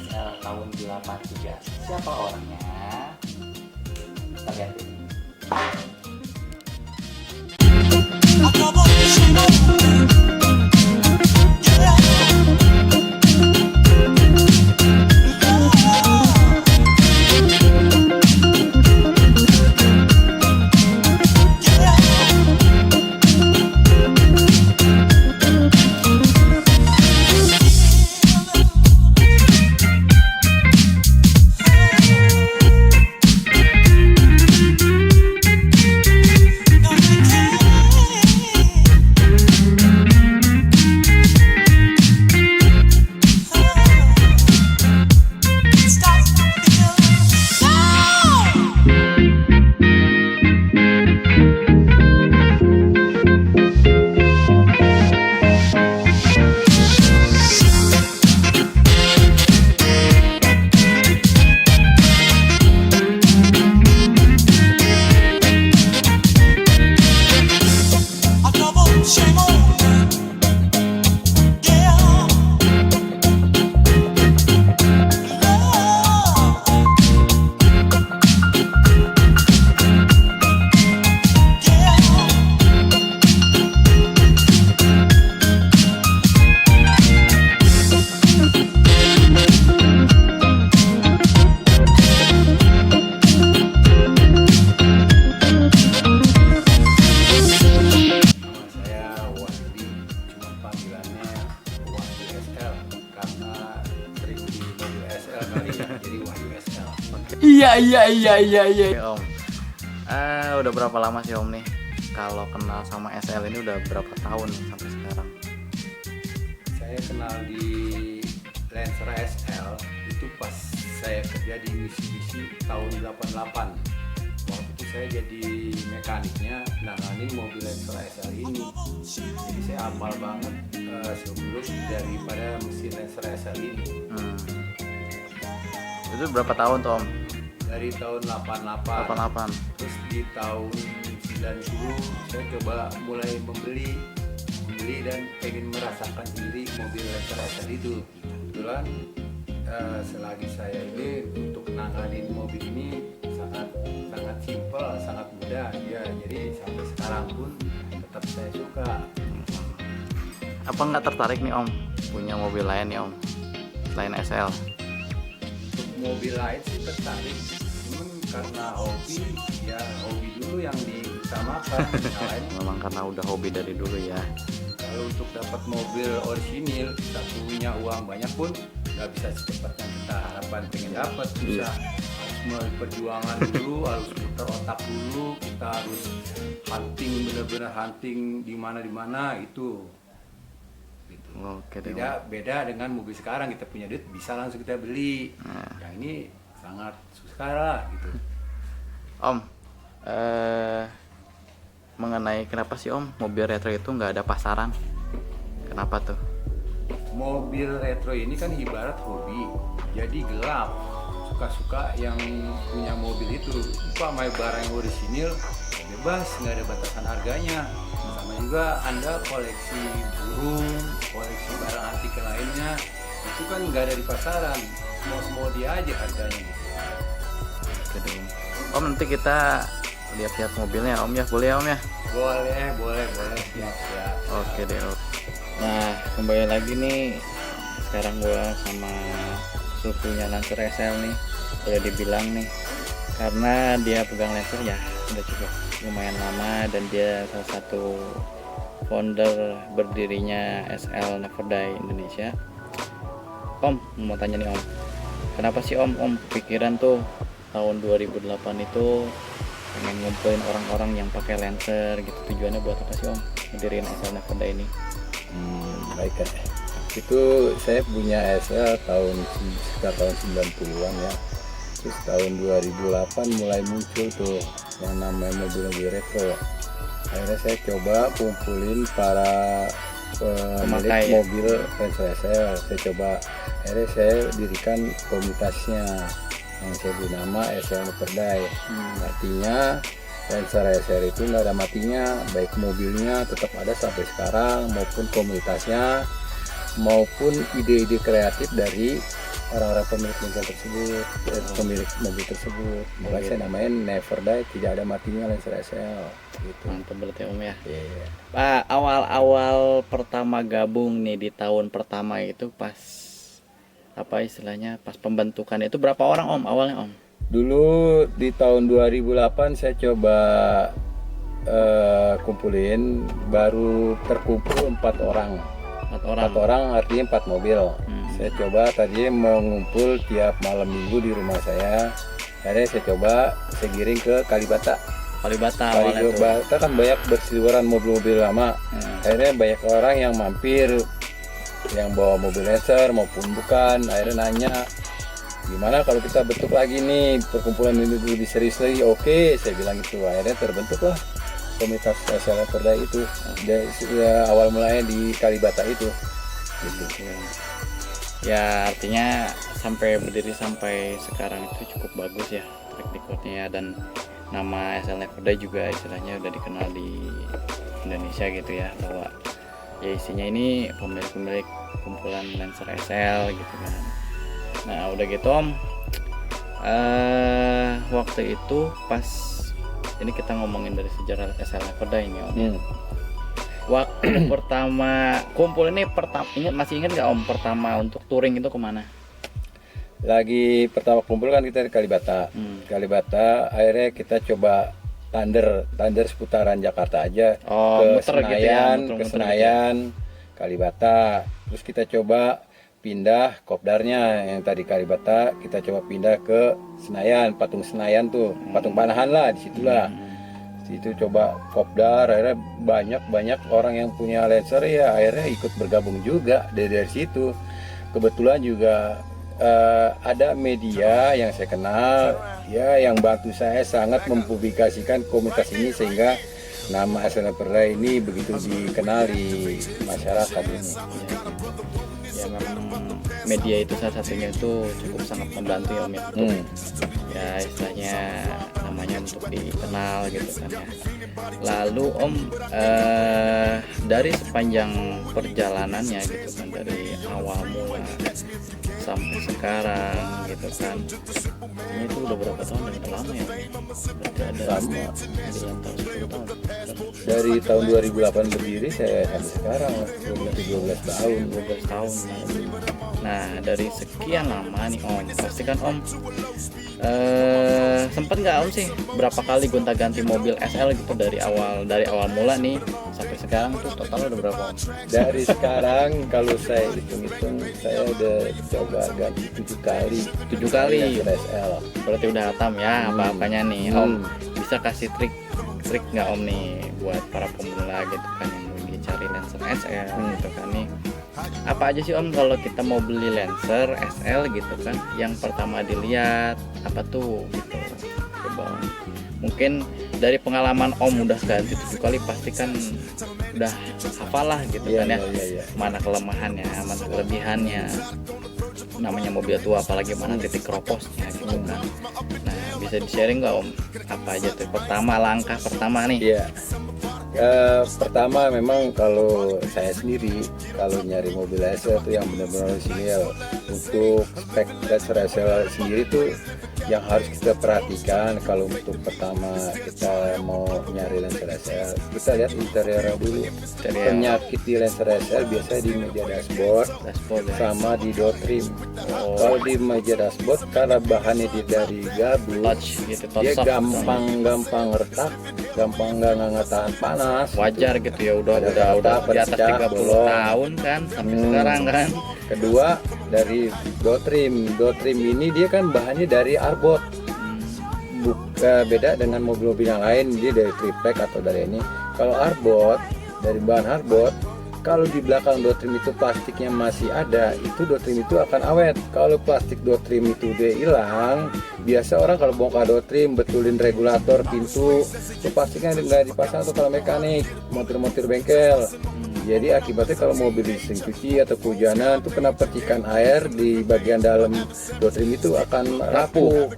SL tahun 83. Siapa orangnya? Kita lihat ini. Iya. Om, udah berapa lama sih Om nih kalau kenal sama SL ini, udah berapa tahun nih sampai sekarang? Saya kenal di Lancer SL itu pas saya kerja di Mitsubishi tahun 88. Waktu itu saya jadi mekaniknya nanganin mobil Lancer SL ini. Jadi saya hafal banget sebelum daripada mesin Lancer SL ini. Itu berapa tahun tuh Om? Dari tahun 88. Terus di tahun 90 saya coba mulai membeli dan pengen merasakan sendiri mobil Lancer SL itu. Kebetulan selagi saya ini untuk nanganin mobil ini sangat simpel, sangat mudah ya. Jadi sampai sekarang pun tetap saya suka. Apa nggak tertarik nih Om punya mobil lain nih Om selain SL? Untuk mobil lain sih tertarik, cuman karena hobi dulu yang diutamakan. Memang karena udah hobi dari dulu ya. Kalau untuk dapat mobil orisinil, kita punya uang banyak pun nggak bisa secepatnya kita harapkan pengen dapat. Bisa harus melalui perjuangan dulu, harus putar otak dulu, kita harus hunting, bener-bener hunting di mana itu. Gitu. Oke deh. Beda dengan mobil sekarang, kita punya duit bisa langsung kita beli. Yang ini sangat susah lah gitu. Om, mengenai kenapa sih Om mobil retro itu nggak ada pasaran? Kenapa tuh? Mobil retro ini kan ibarat hobi, jadi gelap. Suka-suka yang punya mobil itu. Sama barang yang orisinil bebas, nggak ada batasan harganya. Sama juga Anda koleksi burung, koleksi barang antik lainnya, itu kan nggak ada di pasaran. Semua dia aja harganya gitu. Oke deh Om, nanti kita lihat-lihat mobilnya Om ya, boleh ya Om ya? Boleh, siap. Oke deh Om. Nah, kembali lagi nih, sekarang gua sama sukunya Lancer SL nih, boleh dibilang nih, karena dia pegang Lancer ya udah cukup lumayan lama, dan dia salah satu founder berdirinya SL Never Die Indonesia. Om, mau tanya nih Om, kenapa sih Om pikiran tuh tahun 2008 itu pengen ngumpulin orang-orang yang pakai Lancer gitu? Tujuannya buat apa sih Om ngedirin SL Never Die ini? Baik ya. Itu saya punya SL sekitar tahun 90-an ya. Terus tahun 2008 mulai muncul tuh yang namanya mobil-mobil retro. Akhirnya saya coba kumpulin para pemilik mobil Lancer SL. Akhirnya saya dirikan komunitasnya yang saya beri nama SL Never Die. Artinya Lancer SL itu nggak ada matinya, baik mobilnya tetap ada sampai sekarang, maupun komunitasnya, maupun ide-ide kreatif dari orang-orang pemilik bengkel tersebut, pemilik mobil tersebut. Makanya saya namain Never Die, tidak ada matinya Lancer SL gitu. Mantap berarti Om ya. Iya. Pak, awal-awal pertama gabung nih di tahun pertama itu pas apa istilahnya, pas pembentukan itu berapa orang Om awalnya Om? Dulu di tahun 2008 saya coba kumpulin, baru terkumpul 4 orang. 4 orang artinya 4 mobil. Saya coba tadi mau ngumpul tiap malam minggu di rumah saya. Akhirnya saya coba saya giring ke Kalibata. Kalibata kan banyak berseliweran mobil-mobil lama. Akhirnya banyak orang yang mampir, yang bawa mobil Lancer maupun bukan. Akhirnya nanya, gimana kalau kita bentuk lagi nih perkumpulan ini lebih serius lagi? Oke, saya bilang gitu. Akhirnya terbentuklah komunitas SL Perda itu. Ya, awal mulanya di Kalibata itu. Gitu. Ya artinya sampai berdiri sampai sekarang itu cukup bagus ya track recordnya, dan nama SL Perda juga istilahnya udah dikenal di Indonesia gitu ya, bahwa ya isinya ini pemilik-pemilik kumpulan Lancer SL gitu kan. Nah udah gitu Om, waktu itu pas ini kita ngomongin dari sejarah SL Perda ini Om. Waktu pertama kumpul ini masih ingat nggak Om pertama untuk touring itu kemana? Lagi pertama kumpul kan kita di Kalibata. Kalibata akhirnya kita coba thunder seputaran Jakarta aja, ke Senayan, gitu ya, Senayan, Kalibata. Terus kita coba pindah kopdarnya yang tadi Kalibata, kita coba pindah ke Senayan, patung Senayan tuh, patung Panahan lah, disitulah. Itu coba kopdar, akhirnya banyak orang yang punya Lancer ya akhirnya ikut bergabung juga dari situ. Kebetulan juga ada media yang saya kenal ya yang bantu saya sangat mempublikasikan komunitas ini sehingga nama SL Perda ini begitu dikenal di masyarakat ini. Ya memang media itu salah satunya itu cukup sangat membantu ya Om ya, untuk ya istilahnya namanya untuk dikenal gitu kan ya. Lalu Om dari sepanjang perjalanannya gitu kan, dari awal mula sampai sekarang gitu kan, ini itu udah berapa tahun dan udah lama ya? Berarti ada Lama. 9 tahun 10 tahun Dari tahun 2008 berdiri saya sampai sekarang 12 tahun. 12 tahun. Nah dari sekian lama nih Om, pasti kan Om sempet nggak Om sih berapa kali gonta-ganti mobil SL gitu dari awal mula nih sampai sekarang tuh total udah berapa Om? Dari sekarang kalau saya hitung-hitung saya udah coba ganti 7 kali. 7 kali. SL. Berarti udah hatam ya apa-apanya nih Om. Bisa kasih trik nggak Om nih buat para pemula gitu kan yang lagi cari Lancer SL gitu kan nih. Apa aja sih Om kalau kita mau beli Lancer SL gitu kan, yang pertama dilihat apa tuh gitu? Coba Om. Mungkin dari pengalaman Om udah ganti 7 kali pasti kan udah hafal lah gitu kan ya. Mana kelemahannya, mana kelebihannya. Namanya mobil tua apalagi mana titik keroposnya gitu kan. Nah bisa di-sharing nggak Om apa aja tuh langkah pertama nih? Iya. Pertama memang kalau saya sendiri kalau nyari mobil SL itu yang benar-benar orisinil. Untuk spek Lancer SL sendiri tuh yang harus kita perhatikan kalau untuk pertama kita mau nyari Lancer SL, kita lihat interiornya dulu. Penyakit di Lancer SL biasanya di meja dashboard ya. sama di door trim. Kalau di meja dashboard karena bahannya dari gabu, gitu, dia gampang retak, gampang nggak tahan panas. Wajar gitu ya, udah di atas 30 tahun kan sampai sekarang kan. Kedua dari door trim ini dia kan bahannya dari arbot, beda dengan mobil-mobil yang lain, dia dari triplek atau dari ini. Kalau arbot dari bahan arbot, kalau di belakang door trim itu plastiknya masih ada, itu door trim itu akan awet. Kalau plastik door trim itu udah hilang, biasa orang kalau bongkar door trim, betulin regulator pintu, itu plastiknya nggak dipasang tuh kalau mekanik, montir bengkel. Jadi akibatnya kalau mobil disering cuci atau kehujanan tuh kena percikan air di bagian dalam door trim itu akan rapuh,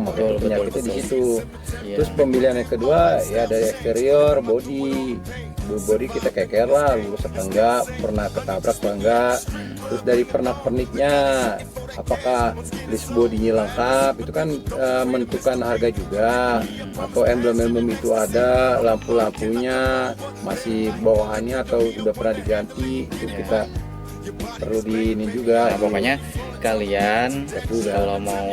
makanya penyakitnya di situ. Terus pemilihan yang kedua ya dari eksterior, body kita keker lah, lurus apa enggak, pernah ketabrak apa enggak. Terus dari pernak-perniknya, apakah list bodinya lengkap, itu kan menentukan harga juga. Atau emblem-emblem itu ada, lampu-lampunya masih bawahannya atau sudah pernah diganti, itu kita perlu di ini juga. Nah, pokoknya kalian Juga. kalau mau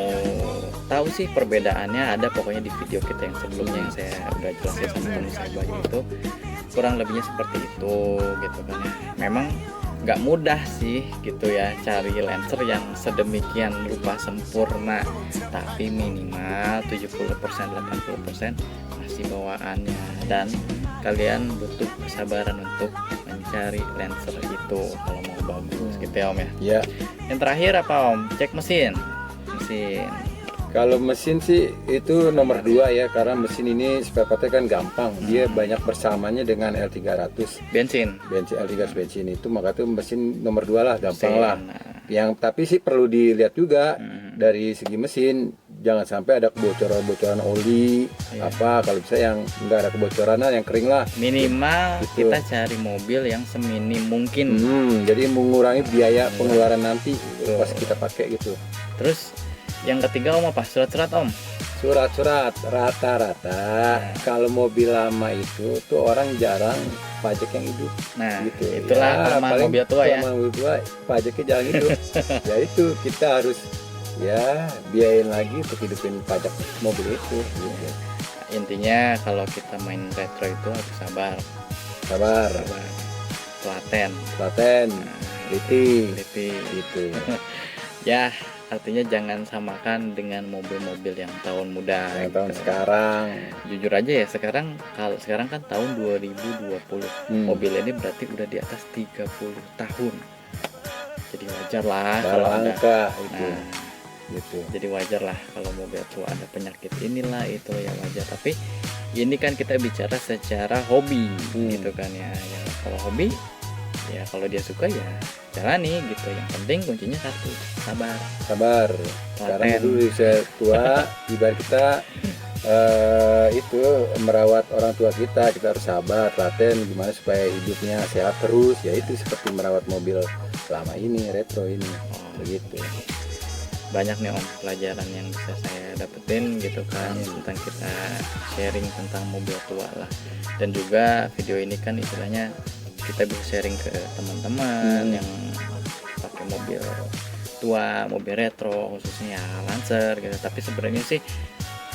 tahu sih perbedaannya ada pokoknya di video kita yang sebelumnya yang saya udah jelasin sama teman saya Bayu itu kurang lebihnya seperti itu gitu kan ya. Memang nggak mudah sih gitu ya cari lenser yang sedemikian rupa sempurna, tapi minimal 70% 80% masih bawaannya, dan kalian butuh kesabaran untuk mencari lenser itu kalau mau bagus gitu ya Om ya. Ya, Yang terakhir apa Om? Cek mesin. kalau mesin sih itu nomor 2 ya, karena mesin ini spare partnya kan gampang. Dia banyak bersamanya dengan L300 Bensin. L300 bensin itu, maka tuh mesin nomor 2 lah, gampang lah. Nah, Yang tapi sih perlu dilihat juga dari dari segi mesin, jangan sampai ada kebocoran oli apa, kalau bisa yang enggak ada kebocoran yang kering lah. minimal Gitu. kita cari mobil yang seminim mungkin. Jadi mengurangi biaya pengeluaran nanti pas kita pakai gitu. Terus yang ketiga Om apa? Surat-surat Om. Surat-surat rata-rata kalau mobil lama itu tuh orang jarang pajak yang hidup. Nah, Gitu. itulah kelemahan paling mobil tua ya. kelemahan mobil tua, pajaknya jarang hidup. Ya itu kita harus ya biayain lagi untuk hidupin pajak mobil itu. Gitu. Intinya kalau kita main retro itu harus sabar, Sabar, telaten, paten, teliti, teliti. gitu. Ya, artinya jangan samakan dengan mobil-mobil yang tahun muda. Yang tahun gitu. sekarang, Jujur aja ya, kalau sekarang kan tahun 2020. Mobil ini berarti udah di atas 30 tahun. Jadi wajar lah kalau ada. angka itu, Nah, gitu. jadi wajar lah kalau mobil tua ada penyakit inilah itu ya wajar. Tapi ini kan kita bicara secara hobi gitu kan ya. Ya kalau hobi ya kalau dia suka ya jalani gitu. Yang penting kuncinya satu, sabar. Sabar. Sekarang Telaten. itu usia tua, ibarat kita itu merawat orang tua kita harus sabar, telaten gimana supaya hidupnya sehat terus. Ya itu seperti merawat mobil lama ini, retro ini, begitu. Banyak nih Om pelajaran yang bisa saya dapetin gitu kan tentang kita sharing tentang mobil tua lah. Dan juga video ini kan istilahnya kita bisa sharing ke teman-teman yang pakai mobil tua, mobil retro, khususnya Lancer gitu. Tapi sebenarnya sih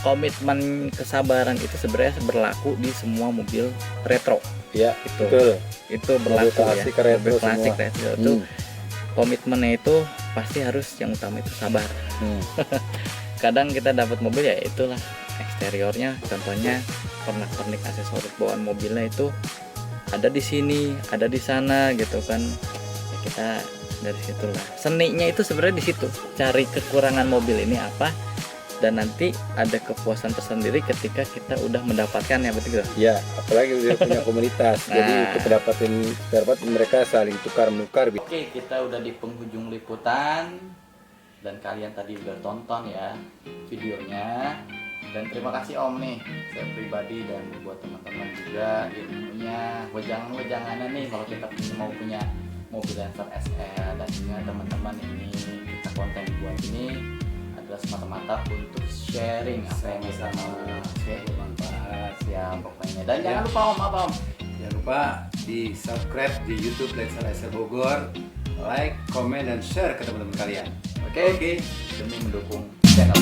komitmen kesabaran itu sebenarnya berlaku di semua mobil retro. Ya, Itu. betul. Itu berlaku klasik ya. retro Mobil klasik semua. retro itu komitmennya itu pasti harus yang utama itu sabar. Kadang kita dapat mobil ya itulah eksteriornya, contohnya pernak-pernik aksesoris bawaan mobilnya itu ada di sini, ada di sana gitu kan. Ya kita dari situlah. Seninya itu sebenarnya di situ. Cari kekurangan mobil ini apa, dan nanti ada kepuasan tersendiri ketika kita udah mendapatkannya, betul gitu. Ya, apalagi udah punya komunitas. Jadi Nah. untuk dapatin spare part mereka saling tukar menukar. Oke, kita udah di penghujung liputan dan kalian tadi udah tonton ya videonya. Dan terima kasih Om nih, saya pribadi dan buat teman-teman juga ilmunya, wejangan-wejangannya nih kalau kita mau punya mobil Lancer SL. Dan ingat teman-teman, ini kita konten buat ini adalah semata-mata untuk sharing apa yang bisa mau bermanfaat ya pokoknya. Dan jangan lupa Om, apa Om? Jangan lupa di subscribe di YouTube Lancer SL Bogor, like, komen, dan share ke teman-teman kalian. Oke, demi mendukung channel.